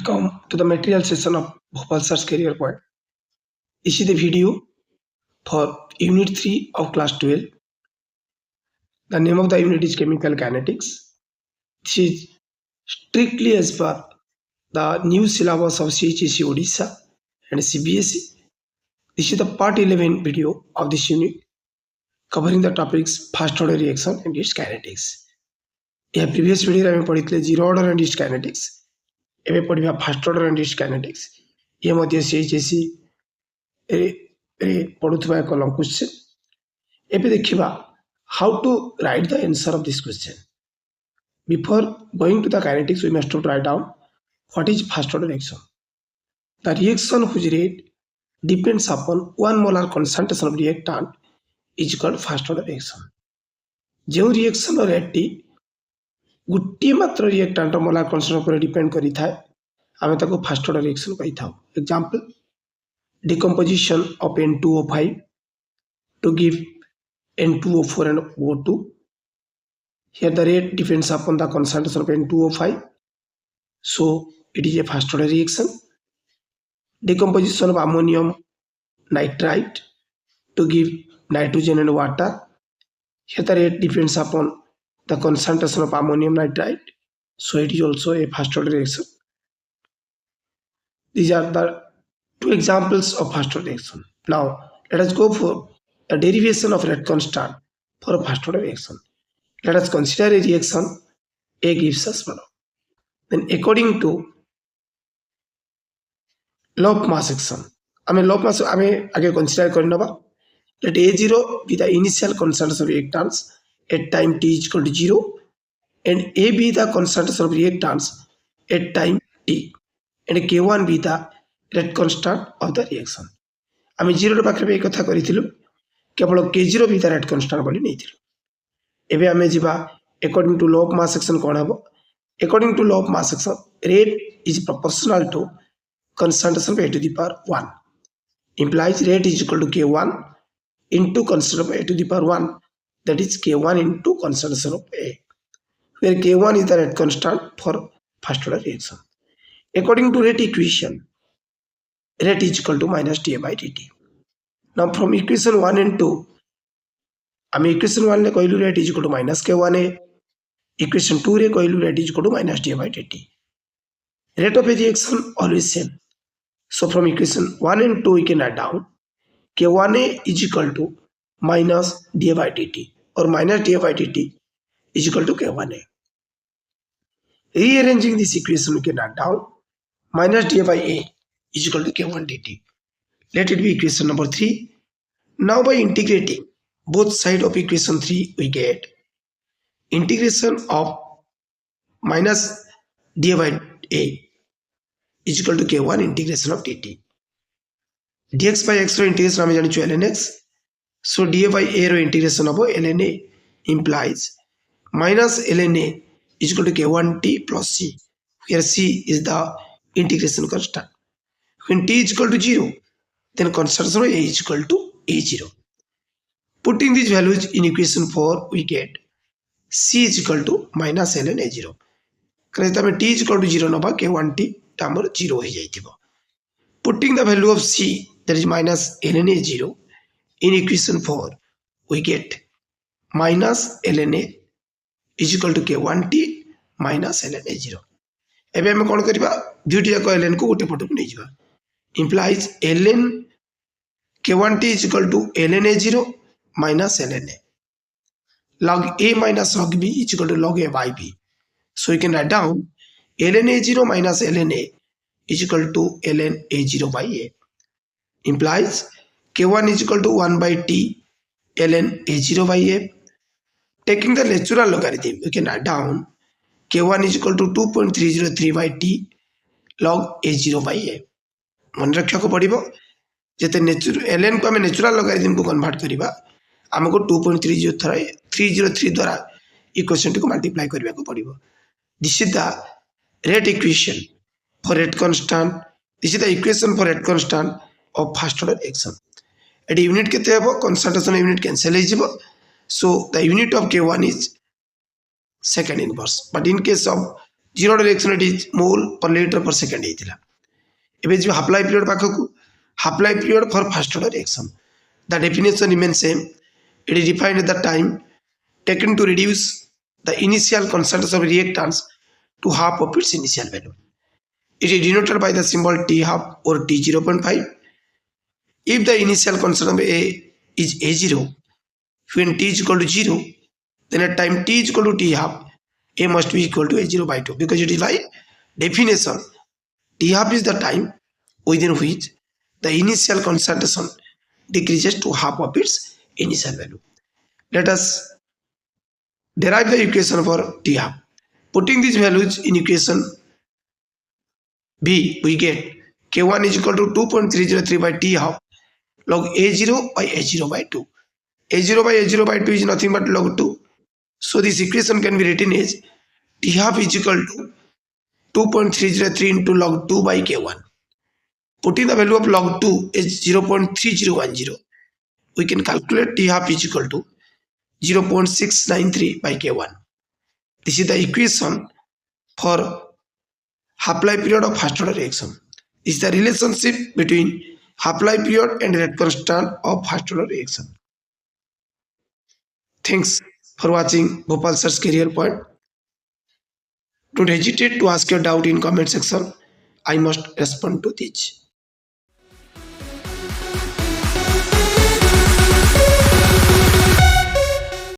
Welcome to the material session of Bhopal Sir's Career Point. This is the video for Unit 3 of Class 12. The name of the unit is Chemical Kinetics. This is strictly as per the new syllabus of CHSE Odisha and CBSE. This is the part 11 video of this unit covering the topics first order reaction and its kinetics. यह previous video में पढ़ी zero order and its kinetics. ଏବେ ପଢ଼ିବା first order and it's kinetics. ଇଏ ମଧ୍ୟ CHSE ରେ ପଢ଼ୁଥିବା ଏକ ଲଙ୍ଗ କ୍ୱେଶ୍ଚନ୍। ଏବେ ଦେଖିବା how to write the answer of this question. Before going to the kinetics we must write down what is first order reaction. The reaction which rate depends upon 1 molar concentration of reactant is called first order reaction. जो रिएक्शन rate टी गोटे मात्र reactant molar concentration पर depend करि थाए आमे ताको फर्स्ट ऑर्डर रिएक्शन कहि थाउ। Example decomposition of N2O5 to give N2O4 and O2. Here the rate depends upon the concentration of N2O5, so it is a first order reaction. Decomposition of ammonium nitrite to give nitrogen and water. Here the rate depends upon the concentration of ammonium nitrite, so it is also a first order reaction. These are the two examples of first order reaction. Now let us go for the derivation of rate constant for a first order reaction. Let us consider a reaction A gives us below. Then according to law of mass action, law of mass आगे consider करना let A0 be the initial concentration of reactants at time t is equal to 0 and A be the concentration of reactants at time t and K1 be the rate constant of the reaction. आम 0 पाखे एक कथा करिथिलु केवल K0 भी the rate constant बोली नहीं थिलु। एबे आमे जिबा according to law of mass action कोन हबो। According to law of mass action rate is proportional to concentration of A to the power 1 implies rate is equal to K1 into concentration of A to the power 1, that is K1 into concentration of A, where K1 is the rate constant for first order reaction. According to rate equation, rate is equal to minus dA by dt. Now from equation 1 and 2, आम equation 1 रे कहलु rate is equal to minus K1A, equation 2 रे कहलु rate is equal to minus dA by dt. Rate of a reaction always same. So from equation 1 and 2 we can write down K1A is equal to minus dA by dt or minus dA by dt is equal to K1A. Rearranging this equation we can write down minus dA by A is equal to K1 dt. Let it be equation number 3. Now by integrating both sides of equation 3 we get integration of minus dA by A is equal to K1 integration of dt. dx by x row integration आमे जानि छु ln x, so dA by A row integration of ln A implies minus ln A is equal to K1t plus c, where c is the integration constant. When t is equal to 0, then concentration of A is equal to A0. Putting these values in equation 4, we get c is equal to minus ln A0. Because if t is equal to 0 नबा K1t टामर 0 हो जाइथिबो. Putting the value of c, that is minus ln A0 in equation 4, we get minus ln A is equal to K1t minus ln A0. एबे हम कोन करबा दुटी जाक ln को गोटे पटक नै जिबा implies ln K1t is equal to ln A0 minus ln A. Log A minus log B is equal to log A by B. So we can write down ln A0 minus ln A is equal to ln A0 by A. Implies K1 is equal to 1 by T ln A0 by A. Taking the natural logarithm, we can write down K1 is equal to 2.303 by T log A0 by A. मन रखा को पड़िबो जेते ln को हम natural logarithm को convert करिबा हमको 2.303 द्वारा इक्वेशन को मल्टीप्लाई करबा को पड़िबो. This is the rate equation for rate constant. This is the equation for rate constant of first order reaction. At unit केते हेबो कंसंट्रेशन यूनिट कैंसिल हो जिवो, so the unit of K1 is second inverse, but in case of zero reaction rate is mole per liter per second ହେଇଥିଲା। ଏବେ ଯିବା half life period ପାଖକୁ। half life period for first order reaction, the definition remains same. It is defined at the time taken to reduce the initial concentration of reactants to half of its initial value. It is denoted by the symbol T half or T 0.5. If the initial concentration of A is A0, when T is equal to 0, then at time T is equal to T half, A must be equal to A0 by 2, because it is by definition T half is the time within which the initial concentration decreases to half of its initial value. Let us derive the equation for T half. Putting these values in equation B, we get K1 is equal to 2.303 by T half log A0 by A0 by 2. A0 by A0 by 2 is nothing but log 2. So this equation can be written as T half is equal to 2.303 into log 2 by K1. Putting the value of log 2 is 0.3010. We can calculate T half is equal to 0.693 by K1. This is the equation for half-life period of first order reaction. This is the relationship between half-life period and rate constant of first order reaction. Thanks for watching Bhopal Sir's Career Point. Don't hesitate to ask your doubt in comment section. I must respond to this.